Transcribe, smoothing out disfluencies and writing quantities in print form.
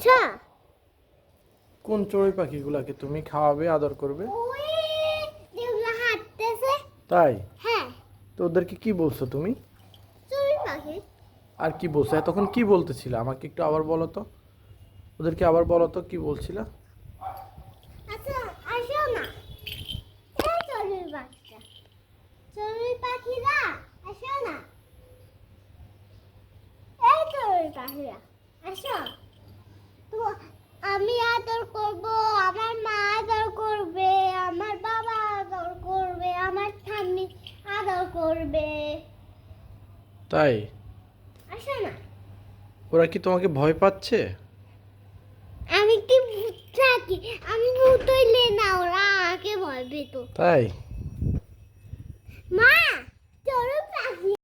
আচ্ছা, কোন চড়ুই পাখিগুলাকে তুমি খাওয়াবে, আদর করবে? ওই যেগুলো হাঁটতেছে। তাই? হ্যাঁ, তো ওদেরকে কি বলছো তুমি? চড়ুই পাখি। আর কি বলছো তখন, কি বলতেছিলে আমাকে একটু আবার বলো তো। ওদেরকে আবার বলো তো কি বলছিলা। আচ্ছা, আসো না। এই চড়ুই পাখিটা, চড়ুই পাখিরা আসো না। এই চড়ুই পাখিরা আসো। তো আমি আদর করব, আমার মা আদর করবে, আমার বাবা আদর করবে, আমার ঠাম্মি আদর করবে। তাই? আসো না। ওরা কি তোমাকে ভয় পাচ্ছে? আমি কি ভূত থাকি? আমি ভূত হইলে না ওরা আমাকে ভয় পেত। তাই? মা